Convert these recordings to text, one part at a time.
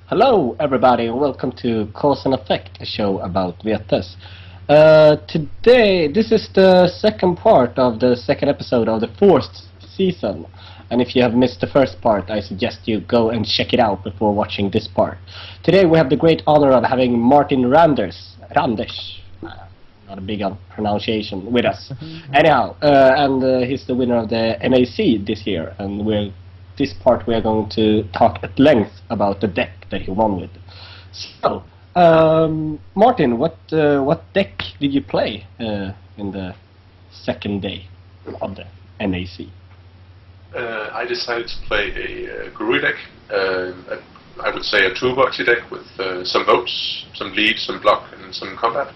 Hello, everybody, and welcome to Cause and Effect, a show about Vetes. Today, this is the second part of the second episode of the fourth season. And if you have missed the first part, I suggest you go and check it out before watching this part. Today, we have the great honor of having Martin Randers, not a big pronunciation, with us. Anyhow, he's the winner of the NAC this year, and this part we are going to talk at length about the deck that he won with. So, Martin, what deck did you play in the second day of the NAC? I decided to play a Guru deck. I would say a toolboxy deck with some votes, some lead, some block, and some combat.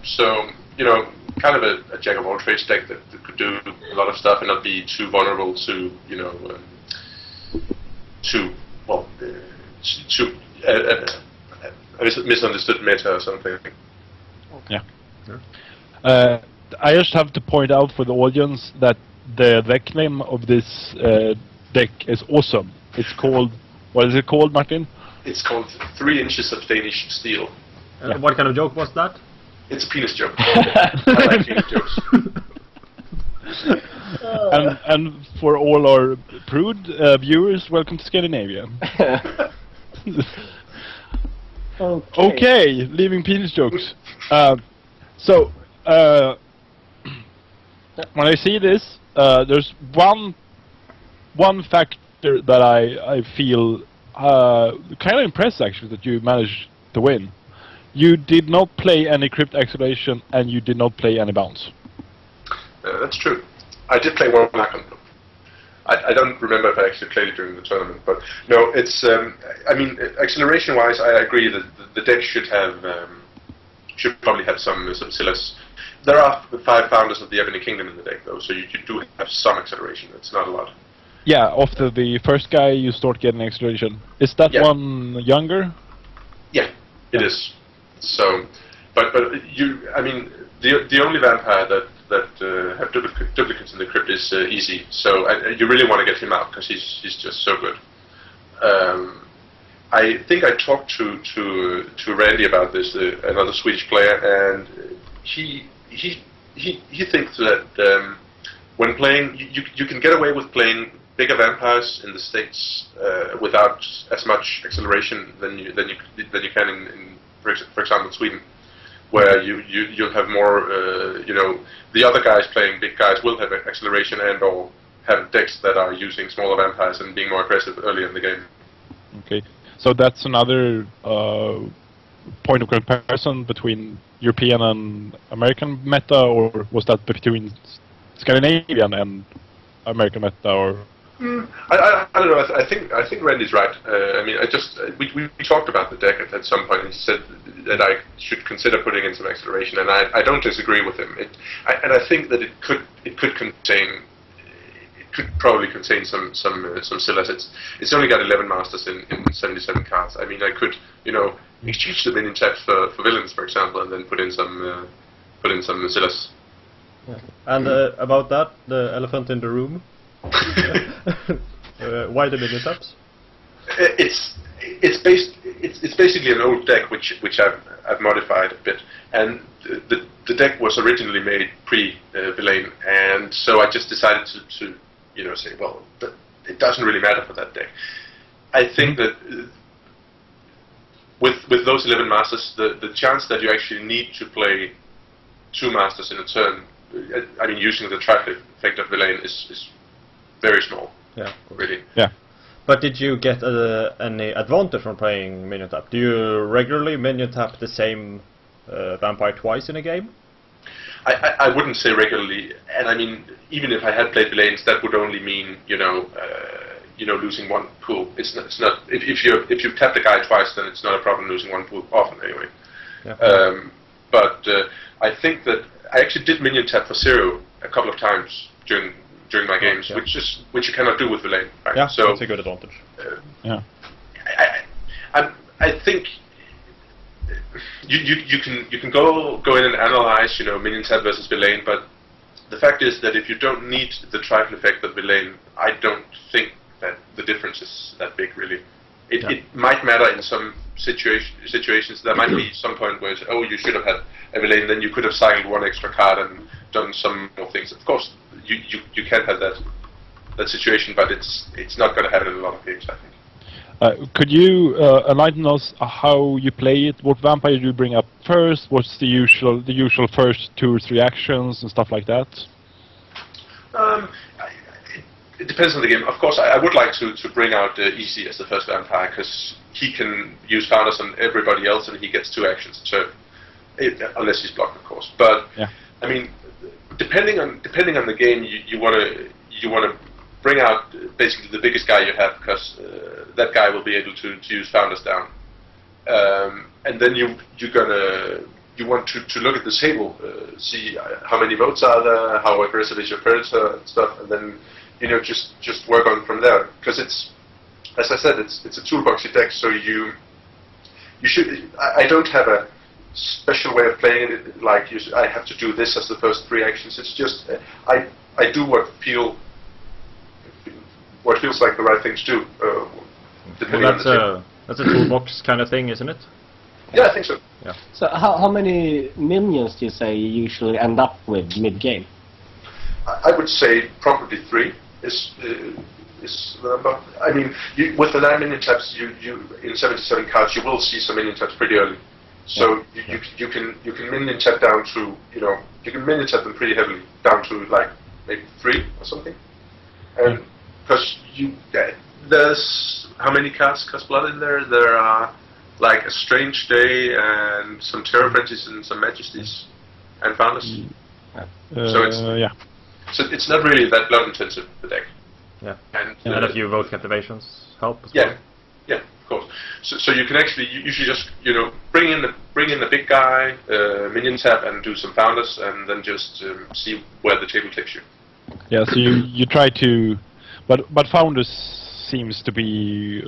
So, you know, kind of a jack of all trades deck that could do a lot of stuff and not be too vulnerable to, you know, a misunderstood meta or something. Yeah. I just have to point out for the audience that the deck name of this deck is awesome. It's called, what is it called, Martin? It's called 3 Inches of Danish Steel. Yeah. What kind of joke was that? It's a penis joke. I like penis jokes. And for all our prude viewers, welcome to Scandinavia. Okay, leaving penis jokes. So, when I see this, there's one factor that I feel kind of impressed actually that you managed to win. You did not play any crypt acceleration and you did not play any bounce. That's true. I did play one black on them. I don't remember if I actually played it during the tournament, but no, it's. I mean, acceleration-wise, I agree that the deck should probably have some Silas. There are 5 founders of the Ebony Kingdom in the deck, though, so you do have some acceleration. It's not a lot. Yeah, after the first guy, you start getting acceleration. Is that one younger? Yeah, it is. So, but I mean, the only vampire that have duplicates in the crypt is Easy. So you really want to get him out because he's just so good. I think I talked to Randy about this, another Swedish player, and he thinks that when playing, you can get away with playing bigger vampires in the States without as much acceleration than you can in for example, Sweden, where you'll have more, you know, the other guys playing big guys will have acceleration and/or have decks that are using smaller vampires and being more aggressive early in the game. Okay, so that's another point of comparison between European and American meta, or was that between Scandinavian and American meta, or? I don't know. I think Randy's right. I mean, we talked about the deck at some point, and he said that I should consider putting in some acceleration, and I don't disagree with him. And I think that it could probably contain some Silas. It's only got 11 masters in 77 cards. I mean, I could, you know, exchange the minion taps for villains, for example, and then put in some Silas. Yeah. And about that, the elephant in the room. Why the minion taps? It's basically an old deck which I've modified a bit, and the deck was originally made pre-Villain, and so I just decided to you know, say, well, it doesn't really matter for that deck. I think that with those 11 masters, the chance that you actually need to play 2 masters in a turn, I mean, using the trifle effect of Villain is very small. Yeah, really. Yeah. But did you get any advantage from playing minion tap? Do you regularly minion tap the same vampire twice in a game? I wouldn't say regularly, and I mean, even if I had played Villains, that would only mean, you know, losing 1 pool. It's not if you tap the guy twice, then it's not a problem losing 1 pool often anyway. Yeah. But I think that I actually did minion tap for 0 a couple of times during my games, yeah. which you cannot do with Villain. Right? Yeah, so that's a good advantage. Yeah. I think you can go in and analyze, you know, minion tap versus Villain, but the fact is that if you don't need the trifle effect of Villain, I don't think that the difference is that big, really. It might matter in some situations. There might be some point where it's, oh, you should have had every lane, then you could have cycled one extra card and done some more things. Of course, you can have that situation, but it's not going to happen in a lot of games, I think. Could you enlighten us how you play it? What vampire do you bring up first? What's the usual first 2 or 3 actions and stuff like that? It depends on the game. Of course, I would like to bring out Easy as the first vampire, because he can use founders on everybody else and he gets 2 actions a turn, unless he's blocked, of course. But yeah. I mean, depending on the game, you want to bring out basically the biggest guy you have, because that guy will be able to use founders down, and then you want to look at the table, see how many votes are there, how aggressive is your predator and stuff, and then just work on from there, because it's, as I said, it's a toolboxy deck, so you should. I don't have a special way of playing it, like I have to do this as the first 3 actions. It's just I do what feels like the right thing to do. Depending on the team. That's a toolbox kind of thing, isn't it? Yeah, I think so. Yeah. So how many minions do you say you usually end up with mid-game? I would say probably 3 is the number. I mean, with the 9 minion taps, you in 77 cards, you will see some minion taps pretty early. So you can minion tap down to, you can minion tap them pretty heavily down to like maybe 3 or something. And because there's how many cards cost blood in there? There are like a Strange Day and some Terror Frenzies and some Majesties and Founders. So it's not really that blood intensive, the deck. Yeah. And a few vote captivations help as well. Yeah, of course. So you can actually usually just bring in the big guy, minion tap, and do some Founders, and then just see where the table takes you. Yeah. So you try to. But Founders seems to be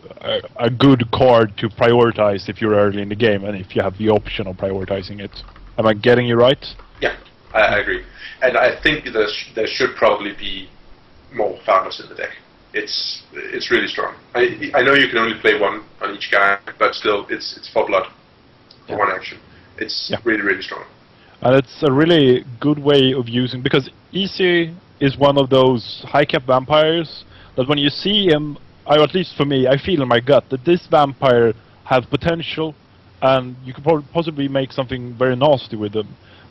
a good card to prioritize if you're early in the game, and if you have the option of prioritizing it. Am I getting you right? Yeah, I agree. And I think there should probably be more Founders in the deck. It's really strong. I know you can only play 1 on each guy, but still, it's 4 blood for 1 action. It's really, really strong. And it's a really good way of using, because Easy is one of those high-cap vampires that when you see him, or at least for me, I feel in my gut that this vampire has potential, and you could possibly make something very nasty with him.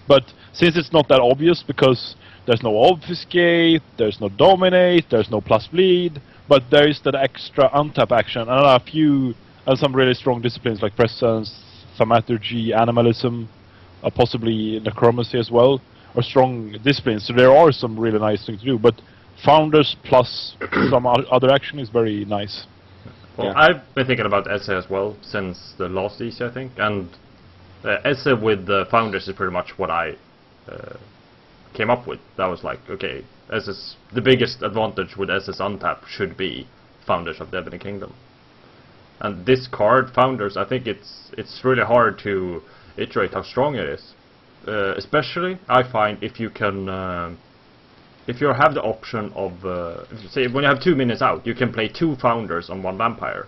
But since it's not that obvious, because there's no obfuscate, there's no dominate, there's no plus bleed, but there is that extra untap action, and some really strong disciplines like presence, thaumaturgy, animalism, possibly necromancy as well, are strong disciplines. So there are some really nice things to do, but Founders plus some other action is very nice. Well, I've been thinking about Esse as well since the last Easy, I think, and Esse with the Founders is pretty much what I came up with. That was like, okay, Esse's the biggest advantage with Esse's untap should be Founders of the Ebony Kingdom. And this card, Founders, I think it's really hard to iterate how strong it is. Especially, I find, if you can, if you have the option of, say, when you have 2 minions out, you can play 2 Founders on 1 vampire,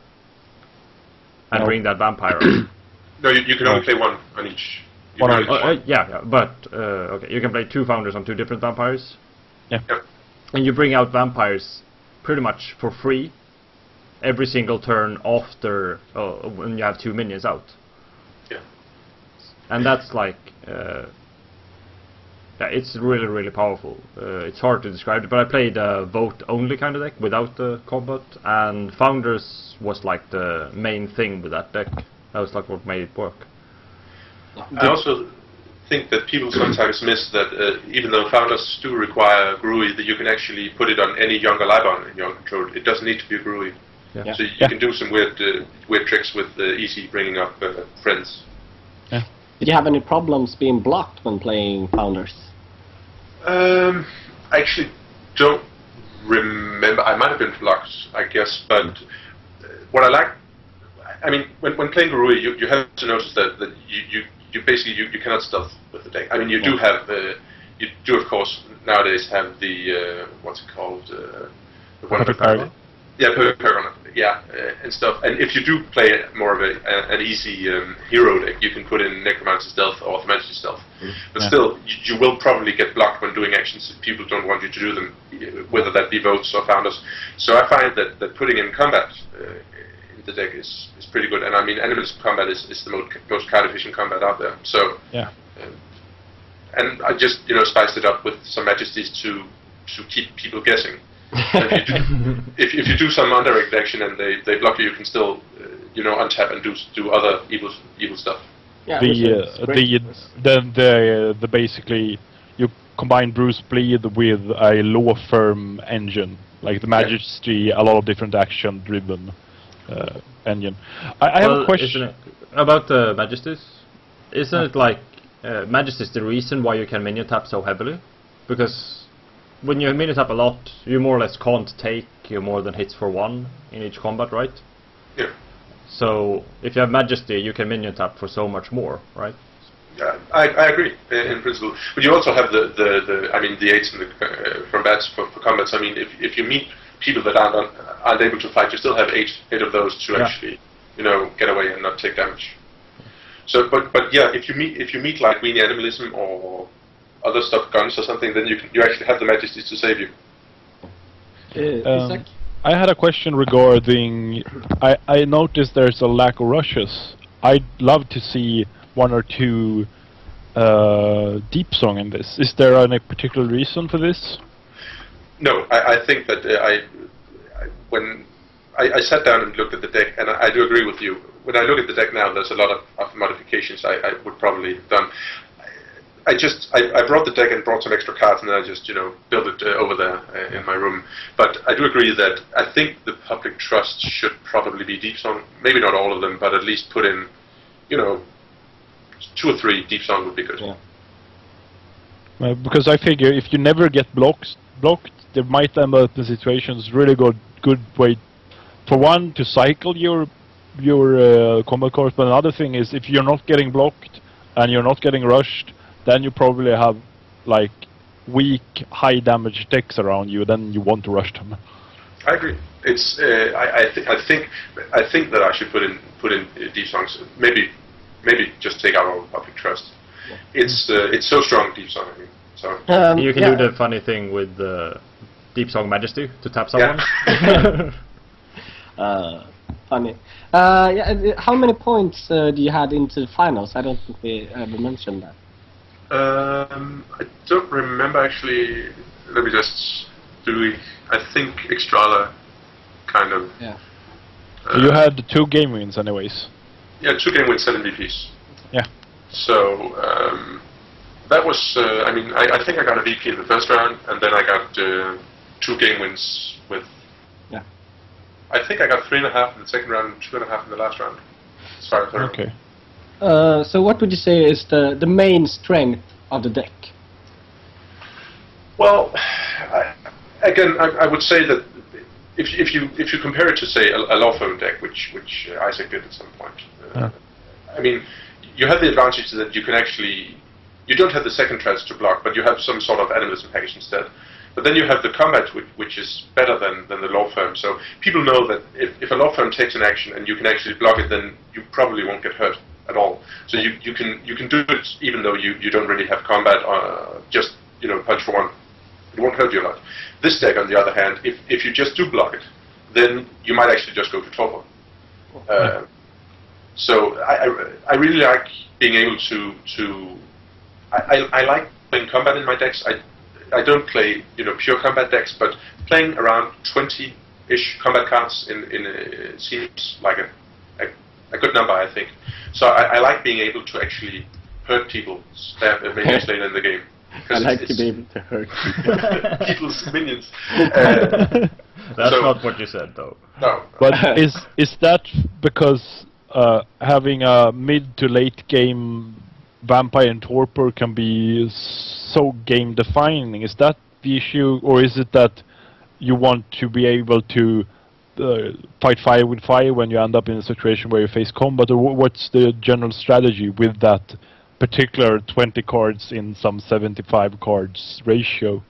and bring that vampire up. No, you can only play 1 on each. But okay, you can play 2 Founders on 2 different vampires. Yeah. And you bring out vampires pretty much for free every single turn after when you have 2 minions out. Yeah. And that's like, it's really, really powerful. It's hard to describe it, but I played a vote-only kind of deck without the combat, and Founders was like the main thing with that deck. That was like what made it work. I also think that people sometimes miss that even though Founders do require Grui, that you can actually put it on any younger Libon in your control. It doesn't need to be a Grui. Yeah. So you can do some weird tricks with Easy bringing up friends. Yeah. Did you have any problems being blocked when playing Founders? I actually don't remember. I might have been blocked, I guess, but what I like, I mean, when playing Garui, you have to notice that you basically you cannot stealth with the deck. I mean, you do have you do of course nowadays have the what's it called, the one Perfect Paragon. Yeah, Perfect Paragon. and stuff. And if you do play more of an easy hero deck, you can put in Necromancer Stealth or Majesty Stealth. But still, you will probably get blocked when doing actions if people don't want you to do them, whether that be votes or founders. So I find that putting in combat in the deck is pretty good. And I mean, Animalism combat is the most card efficient combat out there. So and I just spiced it up with some Majesties to keep people guessing. If you do some undirect action and they block you, you can still untap and do other evil stuff. Yeah, the basically you combine Bruce Bleed with a law firm engine, like the Majesty, a lot of different action driven engine. I have a question about the Majesties. Isn't it like Majesty is the reason why you can minion tap so heavily? Because when you minion tap a lot, you more or less can't take more than hits for one in each combat, right? Yeah. So if you have Majesty, you can minion tap for so much more, right? Yeah, I agree in principle. But you also have the 8s and from bats for combats. I mean, if you meet people that aren't able to fight, you still have eight of those to actually get away and not take damage. So, but yeah, if you meet like Weenie Animalism or other stuff, guns or something, then you actually have the Majesties to save you. I had a question regarding. I noticed there's a lack of rushes. I'd love to see one or two deep song in this. Is there any particular reason for this? No, I think that when I sat down and looked at the deck, and I do agree with you. When I look at the deck now, there's a lot of modifications I would probably have done. I brought the deck and brought some extra cards, and then I just built it over there in my room. But I do agree that I think the public trust should probably be deep song. Maybe not all of them, but at least put in 2 or 3 deep song would be good. Yeah. Because I figure if you never get blocked, there might end up in situations really good way for one to cycle your combat cards, but another thing is if you're not getting blocked and you're not getting rushed, then you probably have like weak, high damage decks around you. Then you want to rush them. I agree. It's I think that I should put in deep songs. Maybe just take out all public trust. It's so strong, deep song. I mean, so you can do the funny thing with the deep song Majesty to tap someone. Funny. How many points do you had into the finals? I don't think we ever mentioned that. I don't remember actually. Let me just do. I think Extrala kind of. Yeah. You had 2 game wins, anyways. Yeah, 2 game wins, 7 VPs. Yeah. So that was. I think I got a VP in the first round, and then I got 2 game wins with. Yeah. I think I got 3.5 in the second round and 2.5 in the last round. As far as okay. So what would you say is the main strength of the deck? Well, I would say that if you compare it to say a law firm deck, which Isaac did at some point, I mean, you have the advantage that you don't have the second threats to block, but you have some sort of animalism package instead. But then you have the combat, which is better than the law firm. So people know that if a law firm takes an action and you can actually block it, then you probably won't get hurt at all. So you can do it even though you don't really have combat. Just punch for one, it won't hurt you a lot. This deck, on the other hand, if you just do block it, then you might actually just go to torpor. So I really like being able to. I like playing combat in my decks. I don't play pure combat decks, but playing around 20-ish combat cards seems like a good number, I think. So I like being able to actually hurt people maybe later in the game. I like to be able to hurt people's minions. That's not what you said, though. No. But is that because having a mid to late game Vampire and Torpor can be so game defining? Is that the issue, or is it that you want to be able to fight fire with fire when you end up in a situation where you face combat, or what's the general strategy with that particular 20 cards in some 75 cards ratio?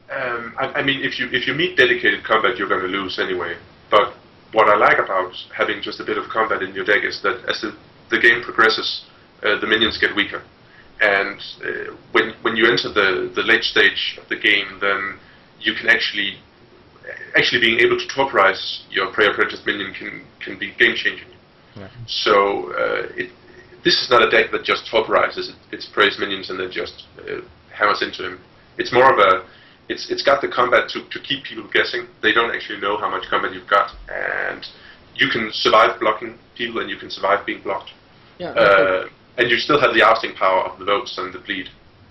I mean, if you meet dedicated combat, you're going to lose anyway. But what I like about having just a bit of combat in your deck is that as the game progresses, the minions get weaker. And when you enter the late stage of the game, then you can actually being able to torporize your Prey or Predator's minion can be game changing. Yeah. So this is not a deck that just torporizes its Prey's minions and then just hammers into him. It's more of a it's got the combat to keep people guessing. They don't actually know how much combat you've got, and you can survive blocking people and you can survive being blocked. Yeah. And you still have the ousting power of the votes and the bleed.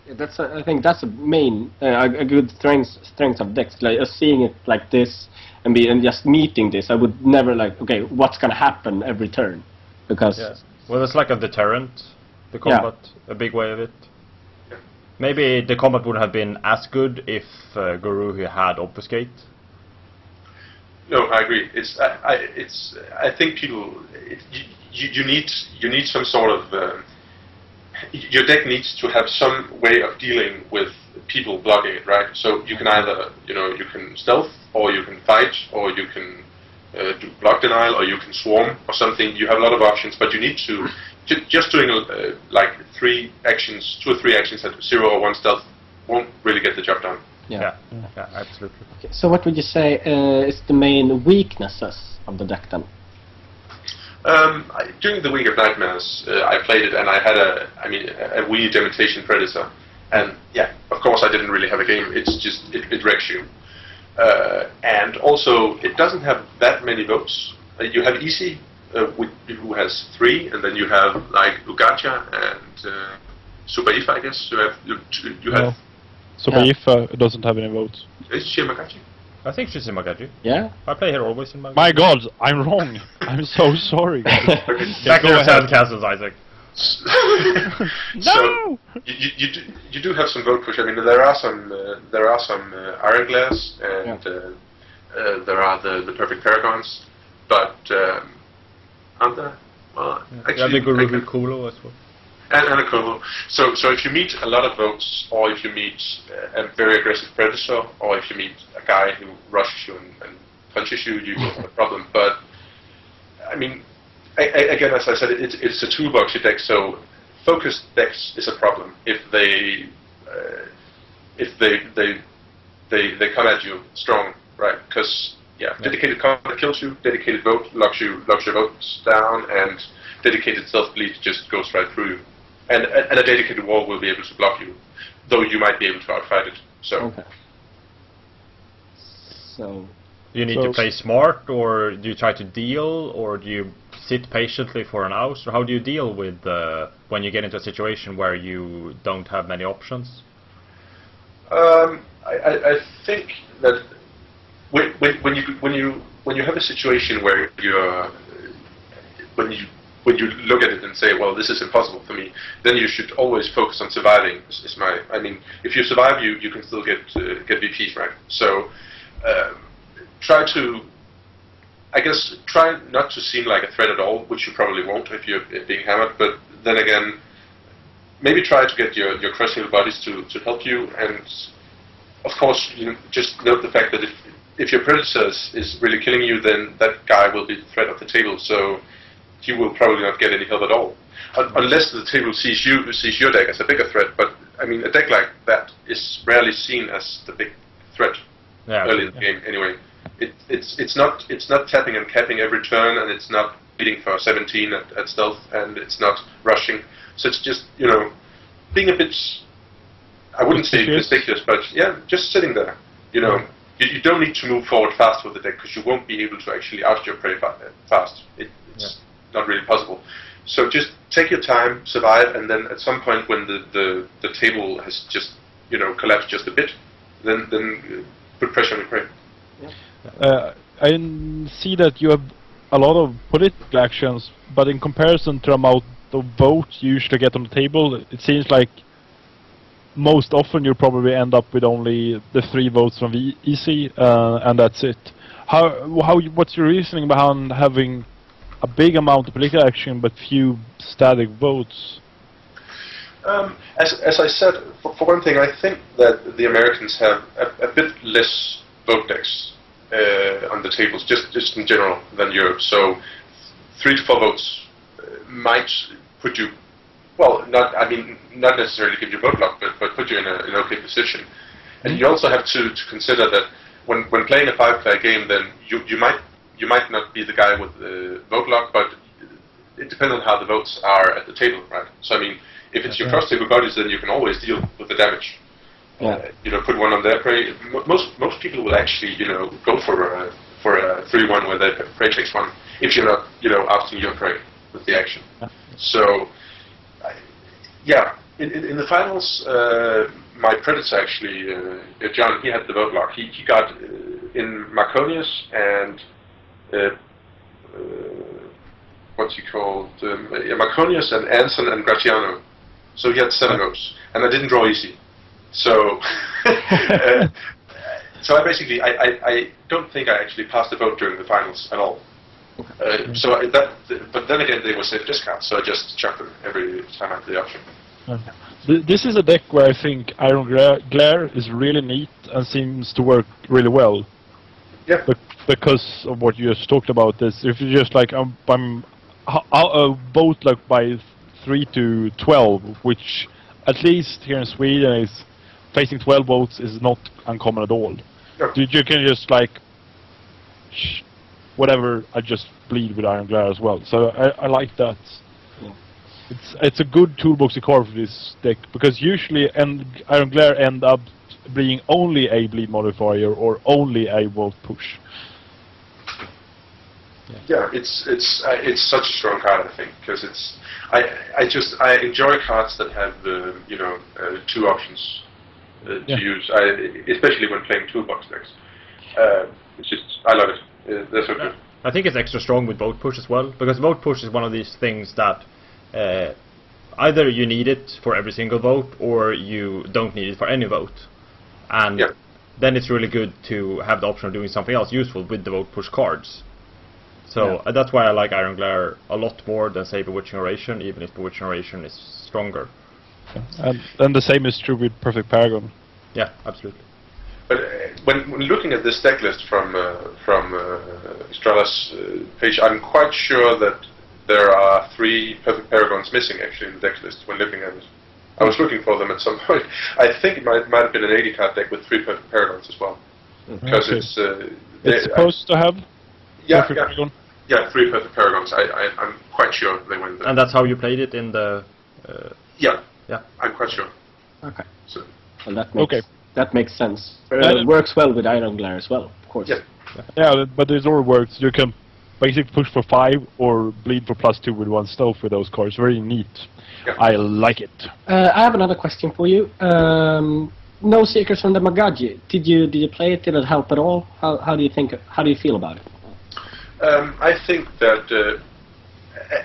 Yeah, I think that's a main, a good strength of decks. Like seeing it like this and just meeting this, I would never like, okay, what's gonna happen every turn, because well, it's like a deterrent. The combat, a big way of it. Yeah. Maybe the combat would have been as good if Guru had obfuscate. No, I agree. I think people, you need some sort of. Your deck needs to have some way of dealing with people blocking it, right? So you can either, you can stealth, or you can fight, or you can do block denial, or you can swarm, or something. You have a lot of options, but you need to just doing like 2 or 3 actions at 0 or 1 stealth won't really get the job done. Yeah, absolutely. Okay, so what would you say is the main weaknesses of the deck then? During the Week of Nightmares, I played it, and I had a weird imitation Predator, and yeah, of course I didn't really have a game. It's just it wrecks you, and also it doesn't have that many votes. You have Easy, who has 3, and then you have like Ugacha and Super Ifa, I guess. You have. Super Ifa doesn't have any votes. Is Shimagachi? I think she's in Magaji. Yeah? I play her always in Magaji. My God, I'm wrong. I'm so sorry, guys. Back to your sandcastles, Isaac. No! So you do have some vote push. I mean, there are some Iron Glass, and there are the Perfect Paragons, but aren't there? Well, actually, the Guru Kulo as well. And a Kobo. So if you meet a lot of votes, or if you meet a very aggressive Predator, or if you meet a guy who rushes you and punches you, you have a problem. But I mean, again, as I said, it's a toolbox deck. So focused decks is a problem if they come at you strong, right? Because dedicated combat kills you, dedicated vote locks your votes down, and dedicated self-bleed just goes right through you. And a dedicated wall will be able to block you, though you might be able to outfight it. So. Okay. So. You need to play smart, or do you try to deal, or do you sit patiently for an oust, or how do you deal with when you get into a situation where you don't have many options? I think that when you have a situation where when you look at it and say, well, this is impossible for me, then you should always focus on surviving. I mean, if you survive, you can still get VPs, right? So try not to seem like a threat at all, which you probably won't if you're being hammered. But then again, maybe try to get your crushing bodies to help you. And of course, just note the fact that if your Predator is really killing you, then that guy will be the threat of the table. So you will probably not get any help at all, unless the table sees your deck as a bigger threat. But I mean, a deck like that is rarely seen as the big threat early in the game. Anyway, it's not tapping and capping every turn, and it's not beating for 17 at stealth, and it's not rushing. So it's just being a bit, I wouldn't say ridiculous, but yeah, just sitting there. You don't need to move forward fast with the deck, because you won't be able to actually oust your prey fast. It's not really possible. So just take your time, survive, and then at some point when the table has just collapsed just a bit, then put pressure on your prey. I see that you have a lot of political actions, but in comparison to the amount of votes you usually get on the table, it seems like most often you'll probably end up with only the 3 votes from EC, and that's it. What's your reasoning behind having a big amount of political action but few static votes? As I said, for one thing, I think that the Americans have a bit less vote decks. on the tables, just in general, than Europe. So 3 to 4 votes might put you, well, not necessarily give you vote luck, but put you in an okay position. And you also have to consider that when playing a 5-player game, then you might not be the guy with the vote luck, but it depends on how the votes are at the table, right? So I mean, if it's your cross-table buddies, then you can always deal with the damage. Put one on their prey. Most people will actually, go for a 3-1 where their prey takes 1 if you're not, ousting your prey with the action. So, in the finals, my predator actually, John, he had the vote lock. He got in Marconius and what's he called? Marconius and Anson and Gratiano. So he had 7 votes, and I didn't draw easy. So, so I don't think I actually passed the vote during the finals at all. But then again, they were safe discounts, so I just chucked them every time I had the option. This is a deck where I think Iron Glare is really neat and seems to work really well. Yeah. Because of what you just talked about, this if you just like vote like by 3 to 12, which at least here in Sweden is facing 12 votes is not uncommon at all. No. You can just like whatever, I just bleed with Iron Glare as well. So I like that. Yeah. It's a good toolbox to carve for this deck, because usually Iron Glare end up being only a bleed modifier or only a vote push. Yeah, it's such a strong card, I think, because I enjoy cards that have 2 options to use, especially when playing toolbox decks. I love it. They're so good. I think it's extra strong with vote push as well, because vote push is one of these things that either you need it for every single vote or you don't need it for any vote, and then it's really good to have the option of doing something else useful with the vote push cards. So that's why I like Iron Glare a lot more than, say, Bewitching Oration, even if Bewitching Oration is stronger. And then the same is true with Perfect Paragon. Yeah, absolutely. But when looking at this deck list from Estrada's page, I'm quite sure that there are 3 Perfect Paragons missing actually in the deck list when looking at it. I was looking for them at some point. I think it might have been an 80-card deck with 3 Perfect Paragons as well. Because it's supposed to have Perfect Paragon? Yeah, 3 Perfect Paragons. I'm quite sure they went there. And that's how you played it in the... Yeah, I'm quite sure. Okay. So, well, that makes sense. It works well with Iron Glare as well, of course. Yeah, but it all works. You can basically push for 5 or bleed for +2 with 1 stealth with those cards. Very neat. Yeah. I like it. I have another question for you. No Secrets from the Magaji. Did you play it? Did it help at all? How do you think? How do you feel about it? I think that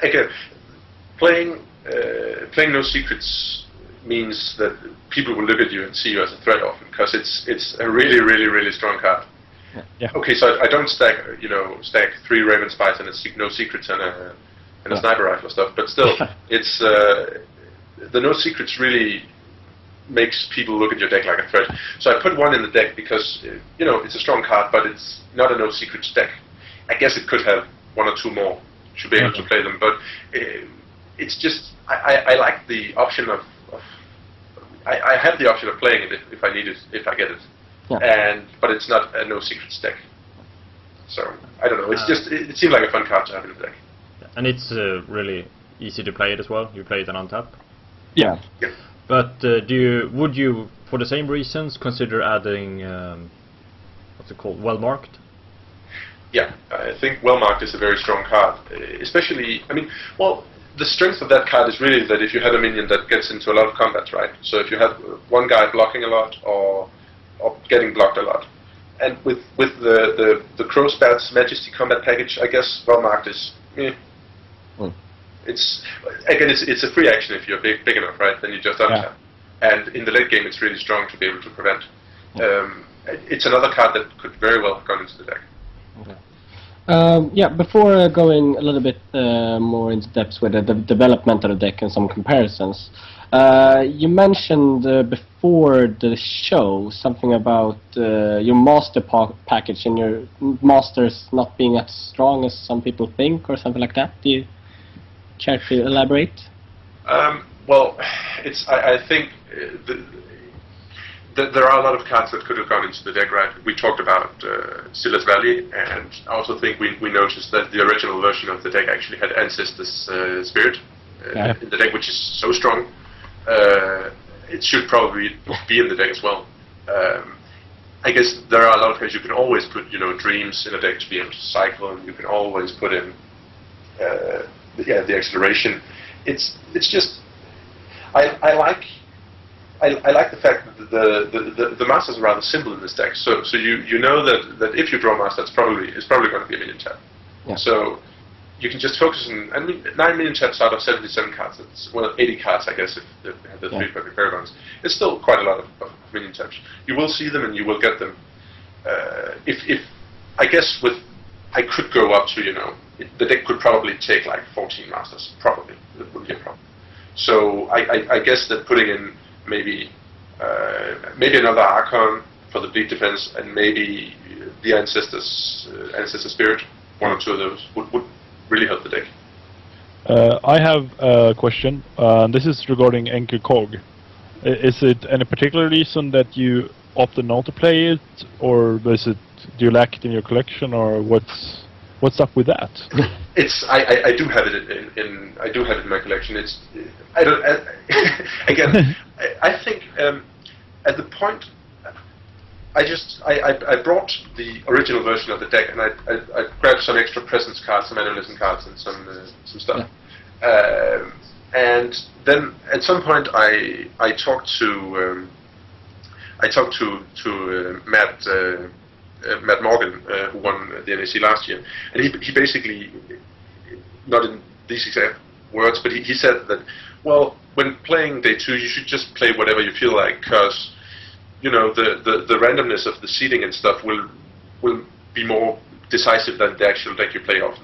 again, playing No Secrets means that people will look at you and see you as a threat often, because it's a really strong card. Yeah. Okay, so I don't stack 3 Raven Spies and a No Secrets and a sniper rifle stuff, but still, it's the No Secrets really makes people look at your deck like a threat. So I put 1 in the deck because it's a strong card, but it's not a No Secrets deck. I guess it could have 1 or 2 more to be able to play them, but it's just I like the option of I have the option of playing it if I need it, if I get it, but it's not a No Secrets deck. So I don't know. It's just it seemed like a fun card to have in the deck. And it's really easy to play it as well. You play it on untap. Yeah. But would you, for the same reasons, consider adding what's it called, Well Marked? Yeah, I think Well Marked is a very strong card, especially. The strength of that card is really that if you have a minion that gets into a lot of combats, right? So if you have one guy blocking a lot or getting blocked a lot, and with the Crow Spats Majesty combat package, I guess Well Marked is. It's a free action if you're big enough, right? Then you just untap. And in the late game, it's really strong to be able to prevent. It's another card that could very well have gone into the deck. Before going a little bit more into depth with the development of the deck and some comparisons, You mentioned before the show something about your master package and your masters not being as strong as some people think, or something like that. Do you care to elaborate? Well, I think there are a lot of cards that could have gone into the deck, right? We talked about Silas Valley, and I also think we noticed that the original version of the deck actually had Ancestor's Spirit in the deck, which is so strong. It should probably be in the deck as well. I guess there are a lot of ways you can always put, dreams in a deck to be able to cycle, and you can always put in, the acceleration. It's just, I like the fact that the masters are rather simple in this deck. So you know that if you draw master, it's probably going to be a minion tap. Yeah. So you can just focus on. I mean, 9 minion taps out of 77 cards. It's 80 cards, I guess, if they have the 3 perfect paragons. It's still quite a lot of minion taps. You will see them and you will get them. If I guess I could go up to the deck could probably take like 14 masters. Probably that would be a problem. So I guess that putting in maybe another Archon for the bleed defense, and maybe the Ancestor Spirit, 1 or 2 of those would really help the deck. I have a question. This is regarding Enkel Cog. Is it any particular reason that you opted not to play it, or do you lack it in your collection, or what's up with that? I do have it in my collection. I think at the point I brought the original version of the deck, and I grabbed some extra presence cards, some animalism cards, and some stuff. Yeah. And then at some point I talked to Matt Morgan, who won the NAC last year, and he basically, not in these exact words, but he said that, well, when playing day 2, you should just play whatever you feel like, because the randomness of the seeding and stuff will be more decisive than the actual deck you play often.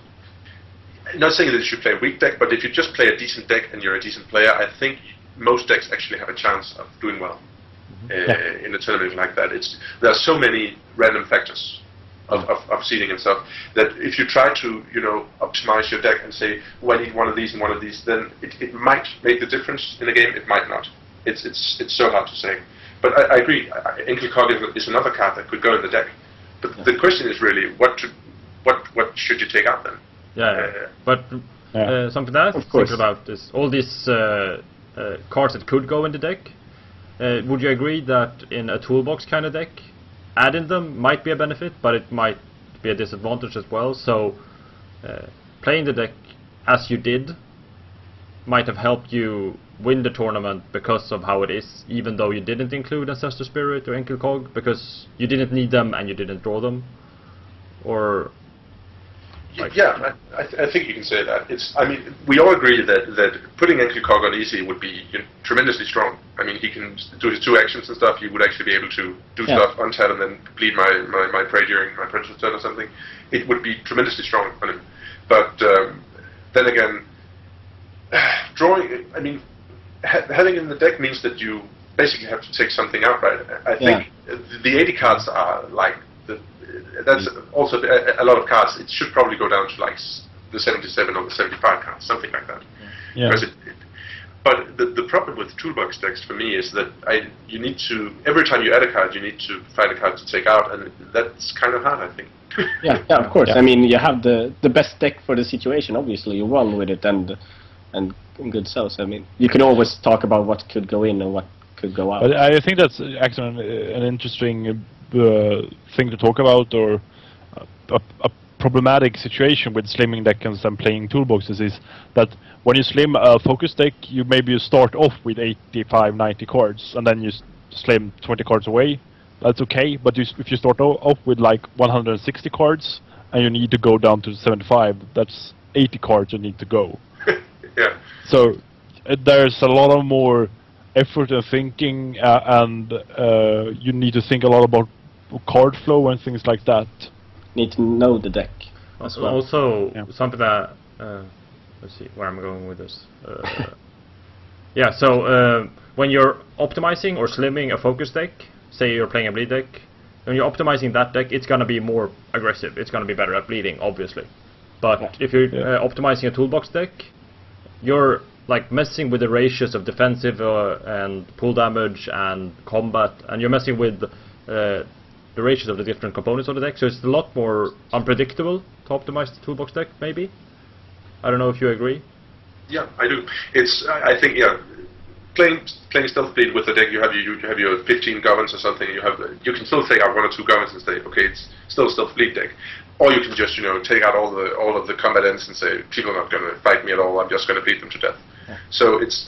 Not saying that you should play a weak deck, but if you just play a decent deck and you're a decent player, I think most decks actually have a chance of doing well in a tournament like that. There are so many random factors of seeding and stuff that if you try to optimize your deck and say, I need one of these and one of these, then it might make the difference in a game. It might not. It's so hard to say. But I agree. Enkel Cog is another card that could go in the deck. But the question is really, what should you take out then? Something that I think about is all these cards that could go in the deck. Would you agree that in a toolbox kind of deck, adding them might be a benefit, but it might be a disadvantage as well? So playing the deck as you did might have helped you win the tournament because of how it is, even though you didn't include Ancestor Spirit or Enkel Cog, because you didn't need them and you didn't draw them? Or yeah, I think you can say that. I mean, we all agree that putting Enkel Cog on easy would be tremendously strong. I mean, he can do his 2 actions and stuff. He would actually be able to do stuff on tap and then bleed my prey during my principal turn or something. It would be tremendously strong on him. But then again, drawing. I mean, having in the deck means that you basically have to take something out, right? I think the 80 cards are like that's also a lot of cards. It should probably go down to like the 77 or the 75 cards, something like that. Yeah. But the problem with toolbox decks for me is that you need to, every time you add a card, you need to find a card to take out, and that's kind of hard, I think. yeah, of course. Yeah. I mean, you have the best deck for the situation. Obviously, you run with it, and good cells. I mean, you can always talk about what could go in and what could go out. But I think that's actually an interesting thing to talk about, or a problematic situation with slimming decks and playing toolboxes is that when you slim a focus deck, you start off with 85, 90 cards, and then you slim 20 cards away. That's okay, but if you start off with like 160 cards and you need to go down to 75, that's 80 cards you need to go. Yeah. So there's a lot of more effort and thinking, and you need to think a lot about card flow and things like that. Need to know the deck. Also, something that let's see where I'm going with this. Yeah, so when you're optimizing or slimming a focus deck, say you're playing a bleed deck, when you're optimizing that deck, it's going to be more aggressive. It's going to be better at bleeding, obviously. But if you're optimizing a toolbox deck, you're like messing with the ratios of defensive and pull damage and combat, and you're messing with the ratios of the different components of the deck, so it's a lot more unpredictable to optimize the toolbox deck, maybe? I don't know if you agree. Yeah, I do. I think, playing stealth bleed with the deck, you have your 15 governs or something. You can still take out 1 or 2 governs and say, okay, it's still a stealth bleed deck. Or you can just take out all of the combat ends and say, people are not going to fight me at all. I'm just going to bleed them to death. Yeah. So it's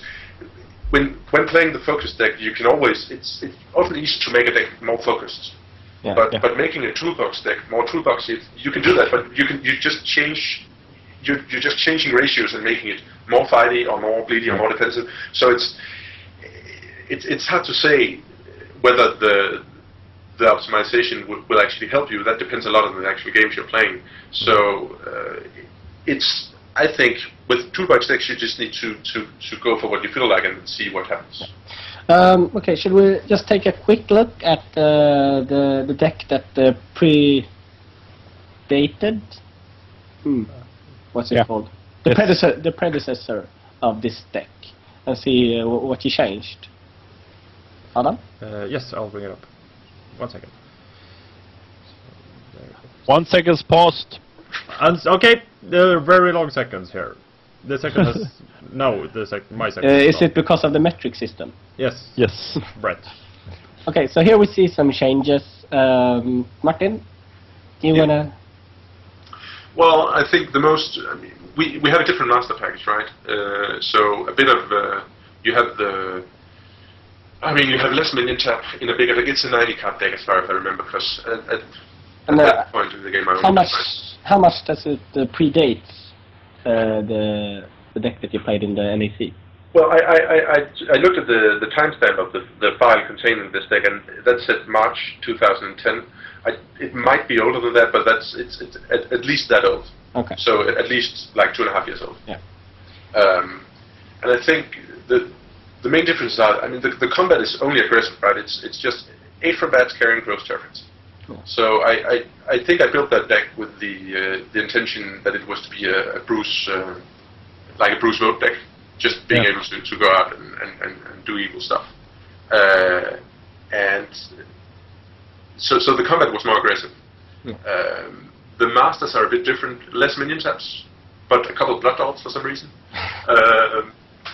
when playing the focus deck, you can always it's often easy to make a deck more focused. Yeah, but making a toolbox deck more toolboxy, you can do that, but you're just changing ratios and making it more fighty or more bleedy or more defensive. So it's hard to say whether the optimization will actually help you. That depends a lot on the actual games you're playing. So I think with toolbox decks you just need to go for what you feel like and see what happens. Okay, should we just take a quick look at the deck that predated? What's it called? The predecessor of this deck, and see what you changed. Adam? Yes, I'll bring it up. 1 second. 1 second's passed. Okay, there are very long seconds here. The second has my second. Is it because of the metric system? Yes. Yes. Brett. Okay, so here we see some changes. Martin, do you wanna? Well, I think the most. I mean, we have a different master package, right? So a bit of you have the. I mean, you have less minion tap in a bigger deck. It's a 90 card deck, as far as I remember, because at that point in the game, how much does it predate the deck that you played in the NAC? Well, I looked at the timestamp of the file containing this deck, and that said March 2010. It might be older than that, but it's at least that old. Okay. So at least like 2.5 years old. Yeah. And I think the main differences are, I mean, the combat is only aggressive, right? It's just 8 for bats carrying gross turrets. Cool. So I think I built that deck with the intention that it was to be a Bruce like a Bruce vote deck, just being able to go out and do evil stuff. And so the combat was more aggressive. Yeah. The masters are a bit different, less minion taps, but a couple of blood dolls for some reason.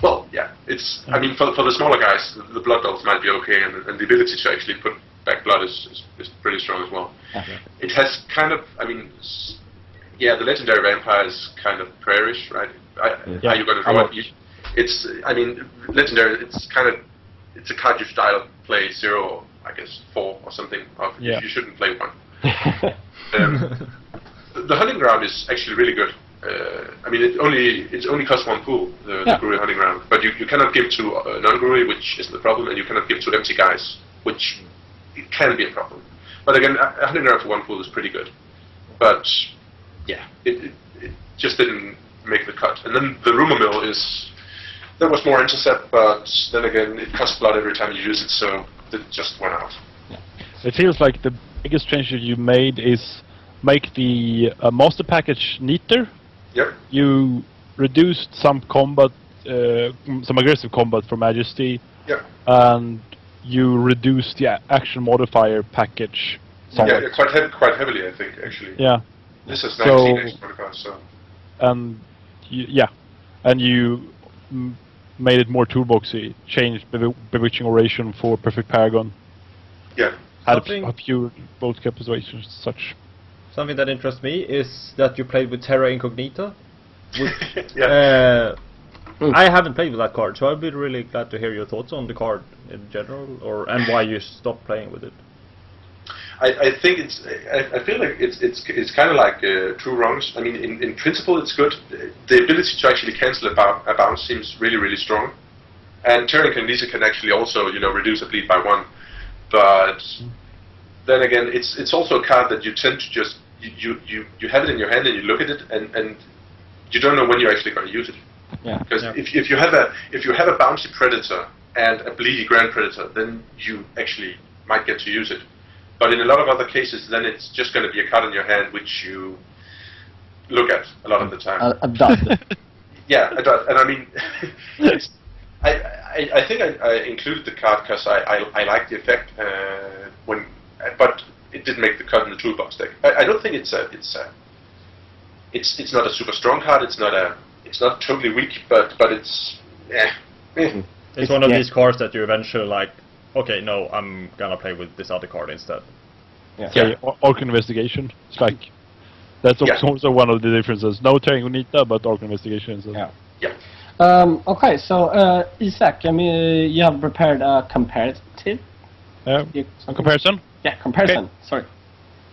Well, yeah, it's. I mean, for the smaller guys, the blood dolls might be okay, and the ability to actually put back blood is pretty strong as well. Okay. It has kind of, I mean, yeah, the legendary vampire is kind of prairish, right? How you going to draw it? It's, I mean, legendary. It's a card you style play 0, I guess 4 or something. You shouldn't play 1. The hunting ground is actually really good. I mean, it only costs 1 pool, the Guru hunting ground, but you cannot give to non-Guru, which isn't the problem, and you cannot give to empty guys, which it can be a problem. But again, a hunting ground for 1 pool is pretty good. But yeah, it just didn't make the cut. And then the rumor mill that was more intercept, but then again, it costs blood every time you use it, so it just went out. Yeah. It feels like the biggest change that you made is make the master package neater. Yep. You reduced some combat, some aggressive combat for Majesty. Yep. And you reduced the action modifier package somewhat. Yeah, quite heavily, I think, actually. Yeah. This is 19 action modifiers, so. And you made it more toolboxy. Changed Bewitching Oration for Perfect Paragon. Yeah. Had a few bolt capitulations and such. Something that interests me is that you played with Terra Incognita. Yeah. I haven't played with that card, so I'd be really glad to hear your thoughts on the card in general, and why you stopped playing with it. I think I feel like it's kind of like 2 wrongs. I mean, in principle, it's good. The ability to actually cancel a bounce seems really, really strong, and Terra Incognita can actually also reduce a bleed by 1. But then again, it's also a card that you tend to just you have it in your hand and you look at it and you don't know when you're actually going to use it. Yeah. Because if you have a bouncy predator and a bleedy grand predator, then you actually might get to use it. But in a lot of other cases, then it's just going to be a card in your hand which you look at a lot of the time. A dud. Yeah, a dud. And I mean, I think I included the card because I like the effect but it didn't make the cut in the toolbox deck. I don't think it's not a super strong card. It's not totally weak, but it's It's one of these cards that you eventually like. Okay, no, I'm gonna play with this other card instead. Yeah. Orc Investigation. It's like that's also one of the differences. No Terrangonita, but Orc Investigation is. Yeah. Okay, so Isak, I mean, you have prepared a comparative. Comparison. Yeah, comparison. Okay. Sorry.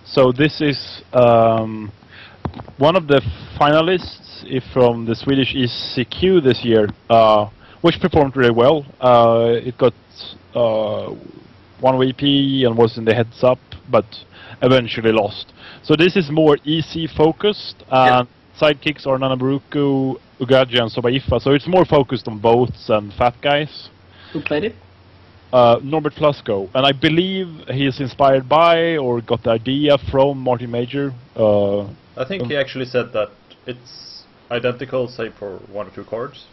So this is one of the finalists from the Swedish ECQ this year, which performed really well. It got 1 VP and was in the heads up, but eventually lost. So this is more EC focused, and sidekicks are Nanaburuku, Ugaja, and Sobaifa. So it's more focused on boats and fat guys. Who played it? Norbert Flasco, and I believe he is inspired by or got the idea from Martin Major. I think he actually said that it's identical, save for 1 or 2 cards.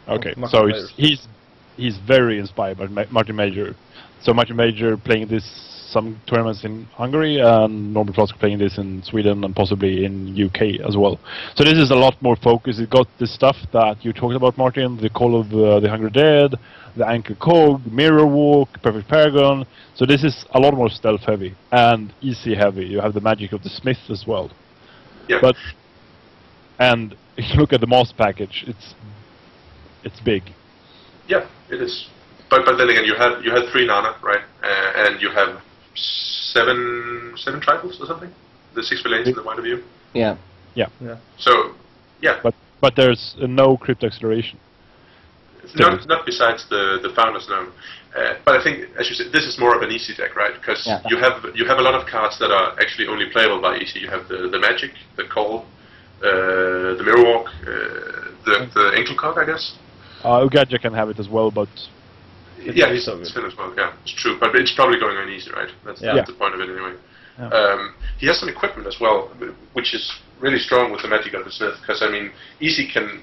Okay, so he's very inspired by Martin Major. So Martin Major playing this some tournaments in Hungary, and Norbert Flasco playing this in Sweden and possibly in UK as well. So this is a lot more focused. It got the stuff that you talked about, Martin, the Call of the Hungry Dead, the Ankle Cog, Mirror Walk, Perfect Paragon. So this is a lot more stealth heavy and easy heavy. You have the magic of the Smith as well. Yeah. And if you look at the master package, it's big. Yeah, it is. But then again, you had 3 Nana, right? And you have 7 tribals or something. The 6 villains in the point of view. Yeah. So, yeah. But there's no crypto acceleration. Not besides the founders, no. But I think, as you said, this is more of an easy deck, right? Because you have a lot of cards that are actually only playable by easy. You have the magic, the call, the mirror walk, the ankle cog, I guess. Ugaja can have it as well, but it's Finn as well. Yeah, it's true. But it's probably going on easy, right? That's the point of it anyway. Yeah. He has some equipment as well, which is really strong with the magic of the Smith. Because I mean, easy can.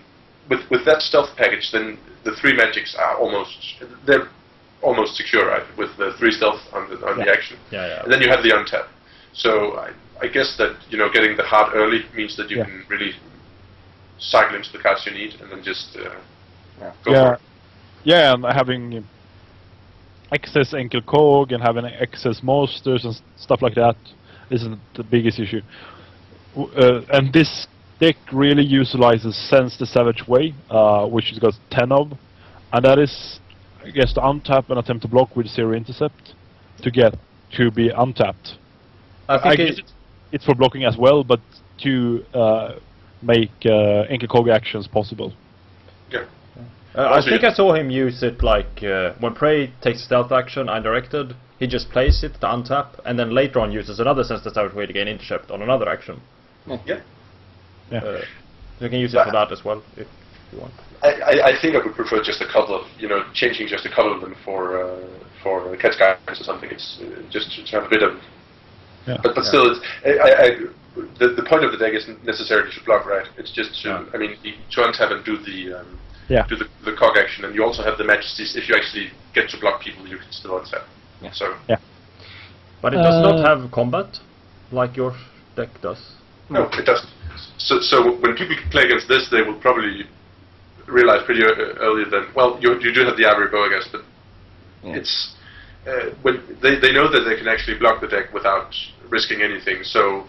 With that stealth package, then the 3 magics are almost secure, right? With the 3 stealth on the action. And then you have the untap. So I guess that getting the heart early means that you can really cycle into the cards you need and then just go for it. Yeah, and having excess Ankle Cog and having excess monsters and stuff like that isn't the biggest issue. And this deck really utilizes Sense the Savage Way, which it's got 10 of, and that is, I guess, to untap and attempt to block with 0 intercept to get to be untapped. I guess it's for blocking as well, but to make Ankle Cog actions possible. Yeah. I think I saw him use it like when Prey takes stealth action undirected, he just plays it to untap, and then later on uses another Sense the Savage Way to gain intercept on another action. You can use it for that as well if you want. I think I would prefer just a couple of changing just a couple of them for Cat's Guidance or something. It's just to have a bit of. But still, the point of the deck isn't necessarily to block, right? It's just to to untap and do the cog action, and you also have the majesties. If you actually get to block people, you can still untap. But it does not have combat like your deck does. No, it doesn't. So when people play against this, they will probably realize pretty early that, well, you do have the Ivory Bow, I guess, but it's when they know that they can actually block the deck without risking anything. So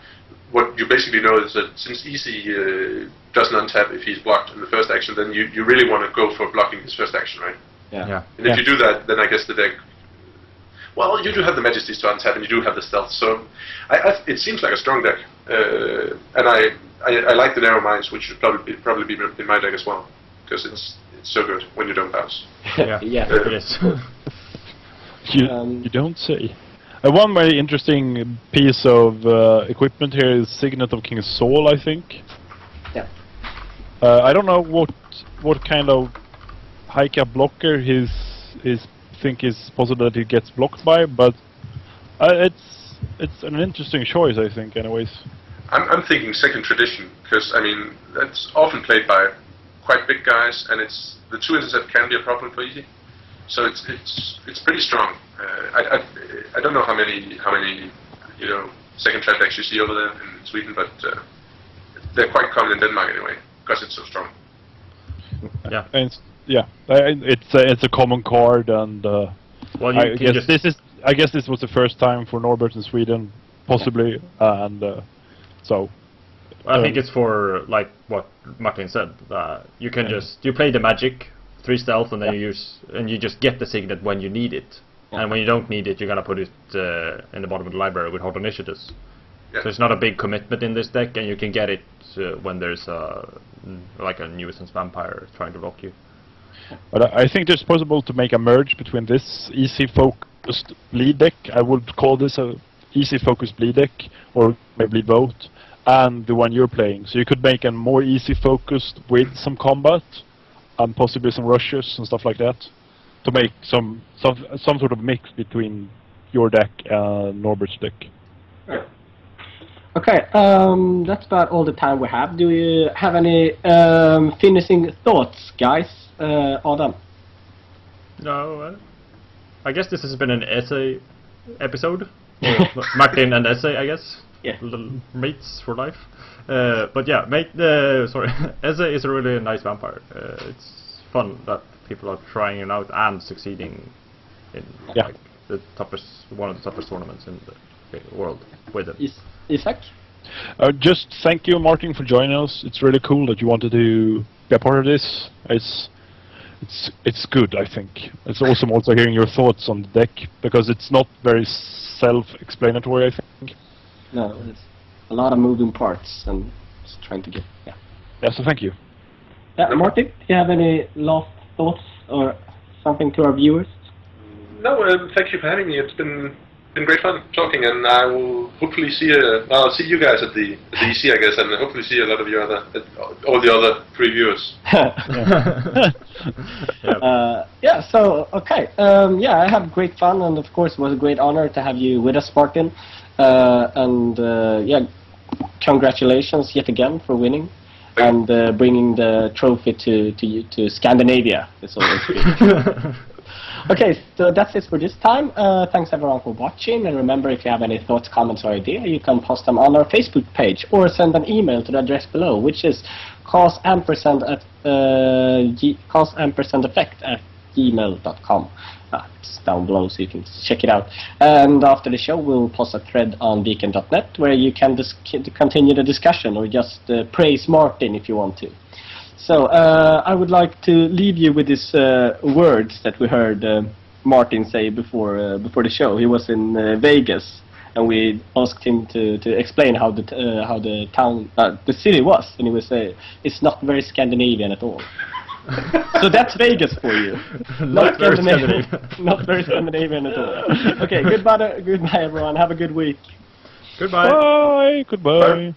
what you basically know is that since Easy doesn't untap if he's blocked in the first action, then you really want to go for blocking his first action, right? And if you do that, then I guess the deck. Well, you do have the Majesties to untap, and you do have the stealth, so it seems like a strong deck, and I like the Narrow Minds, which should probably be in my deck as well, because it's so good when you don't bounce. It is. You don't say. One very interesting piece of equipment here is Signet of King Saul, I think. I don't know what kind of high cap blocker his think is possible that he gets blocked by, but it's an interesting choice, I think. Anyways, I'm thinking second tradition, because I mean that's often played by quite big guys, and the 2 intercept can be a problem for easy. So it's pretty strong. I don't know how many second trap decks you see over there in Sweden, but they're quite common in Denmark anyway, because it's so strong. Yeah. and it's a common card, and Well, I guess this was the first time for Norbert in Sweden, possibly, and so. I think it's for like what Martin said. You can you play the magic 3 stealth, and then you just get the signet when you need it, and when you don't need it, you're gonna put it in the bottom of the library with hot initiatives. So it's not a big commitment in this deck, and you can get it when there's like a nuisance vampire trying to block you. But I think it's possible to make a merge between this easy focused bleed deck. I would call this a easy focused bleed deck, or maybe bleed both, and the one you're playing. So you could make a more easy focused with some combat, and possibly some rushes and stuff like that, to make some sort of mix between your deck and Norbert's deck. Okay, that's about all the time we have. Do you have any finishing thoughts, guys? Adam? No, I guess this has been an essay episode. Or Martin and essay, I guess. Yeah. Little mates for life. But yeah, essay is a really nice vampire. It's fun that people are trying it out and succeeding in like one of the toughest tournaments in the world with it. Isaac? Just thank you, Martin, for joining us. It's really cool that you wanted to be a part of this. It's good, I think. It's awesome also hearing your thoughts on the deck, because it's not very self-explanatory, I think. No, it's a lot of moving parts and just trying to get, Yeah, so thank you. Yeah, Martin, do you have any last thoughts or something to our viewers? No, thank you for having me. It's been great fun talking, and I will hopefully I'll see you guys at the EC, I guess, and hopefully see a lot of you all the other previewers. So okay, I had great fun, and of course it was a great honor to have you with us, Martin. Congratulations yet again for winning and bringing the trophy to Scandinavia. It's always good. Okay, so that's it for this time. Thanks everyone for watching, and remember, if you have any thoughts, comments, or idea, you can post them on our Facebook page or send an email to the address below, which is causeampersandeffect@gmail.com. It's down below, so you can check it out. And after the show, we'll post a thread on beacon.net where you can continue the discussion, or just praise Martin if you want to. So I would like to leave you with these words that we heard Martin say before the show. He was in Vegas, and we asked him to explain how the town, the city was, and he would say it's not very Scandinavian at all. So that's Vegas for you. Not Scandinavian. Not very Scandinavian at all. Okay, goodbye everyone. Have a good week. Goodbye. Bye. Goodbye. Bye.